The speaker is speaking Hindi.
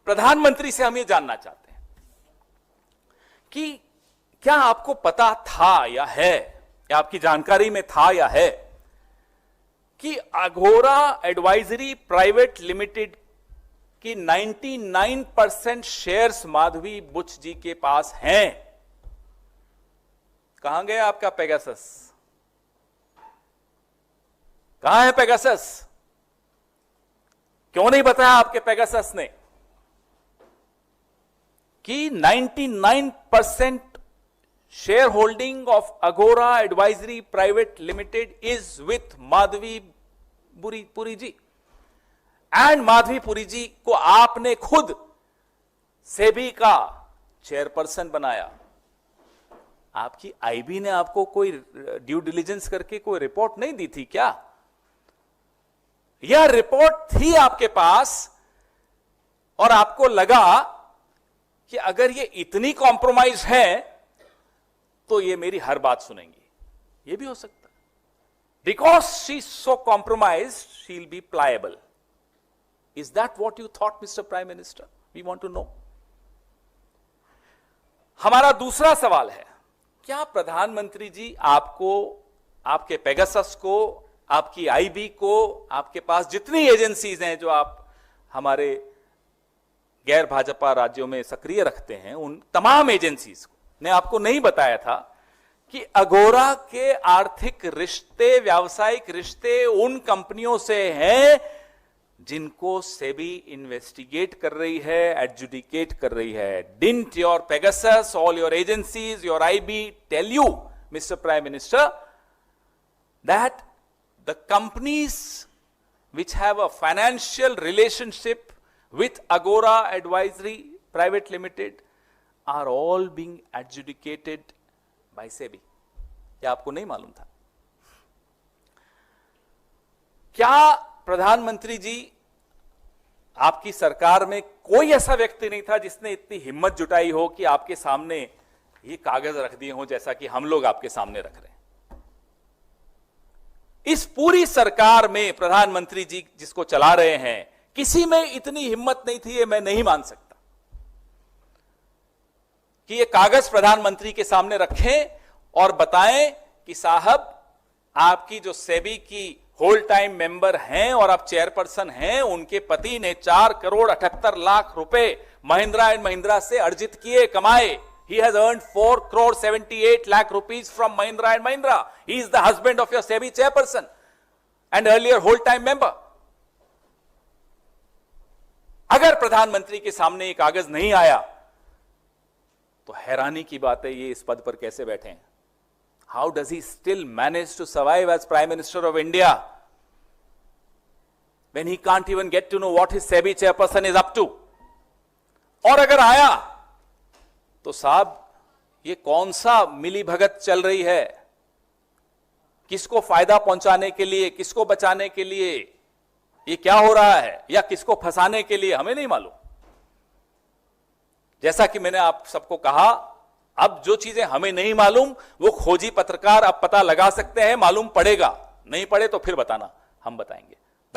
प्रधानमंत्री से हम ये जानना चाहते हैं कि क्या आपको पता था या है, या आपकी जानकारी में था या है कि अघोरा एडवाइजरी प्राइवेट लिमिटेड की 99% शेयर्स माधवी बुच जी के पास हैं? कहां गया आपका पेगासस? कहां है पेगासस? क्यों नहीं बताया आपके पेगासस ने कि 99% shareholding of Agora advisory private limited is with Madhabi Puri ji, and Madhabi Puri ji को आपने खुद सेबी का चेयरपर्सन बनाया। आपकी आईबी ने आपको कोई ड्यू डिलिजेंस करके कोई रिपोर्ट नहीं दी थी क्या? यह रिपोर्ट थी आपके पास और आपको लगा कि अगर ये इतनी कॉम्प्रोमाइज है तो ये मेरी हर बात सुनेंगी। ये भी हो सकता है, because she so compromise she will be pliable. Is that what you thought mister prime minister? We want to know. हमारा दूसरा सवाल है, क्या प्रधानमंत्री जी आपको, आपके पेगासस को, आपकी आईबी को, आपके पास जितनी एजेंसीज हैं जो आप हमारे गैर भाजपा राज्यों में सक्रिय रखते हैं, उन तमाम एजेंसीज ने आपको नहीं बताया था कि अघोरा के आर्थिक रिश्ते, व्यावसायिक रिश्ते उन कंपनियों से हैं जिनको सेबी इन्वेस्टिगेट कर रही है, एडजुडिकेट कर रही है? Didn't your Pegasus, all your agencies, your IB tell you, mister prime minister, that the companies which have a financial relationship with Agora Advisory Private Limited are all being adjudicated by SEBI? क्या आपको नहीं मालूम था? क्या प्रधानमंत्री जी, आपकी सरकार में कोई ऐसा व्यक्ति नहीं था जिसने इतनी हिम्मत जुटाई हो कि आपके सामने ये कागज रख दिए हो जैसा कि हम लोग आपके सामने रख रहे हैं? इस पूरी सरकार में प्रधानमंत्री जी जिसको चला रहे हैं, किसी में इतनी हिम्मत नहीं थी, ये मैं नहीं मान सकता कि ये कागज प्रधानमंत्री के सामने रखें और बताएं कि साहब, आपकी जो सेबी की होल टाइम मेंबर हैं और आप चेयरपर्सन हैं, उनके पति ने 4,78,00,000 रुपए महिंद्रा एंड महिंद्रा से अर्जित किए, कमाए। He has earned 4,78,00,000 rupees from Mahindra and Mahindra. He is the husband of your SEBI chairperson and earlier whole-time member. अगर प्रधानमंत्री के सामने ये कागज नहीं आया तो हैरानी की बात है, ये इस पद पर कैसे बैठे हैं? How does he still manage to survive as Prime Minister of India when he can't even get to know what his SEBI chairperson is up to? और अगर आया तो साहब, ये कौन सा मिली भगत चल रही है? किसको फायदा पहुंचाने के लिए, किसको बचाने के लिए ये क्या हो रहा है, या किसको फंसाने के लिए, हमें नहीं मालूम। जैसा कि मैंने आप सबको कहा, अब जो चीजें हमें नहीं मालूम वो खोजी पत्रकार अब पता लगा सकते हैं, मालूम पड़ेगा, नहीं पड़े तो फिर बताना, हम बताएंगे।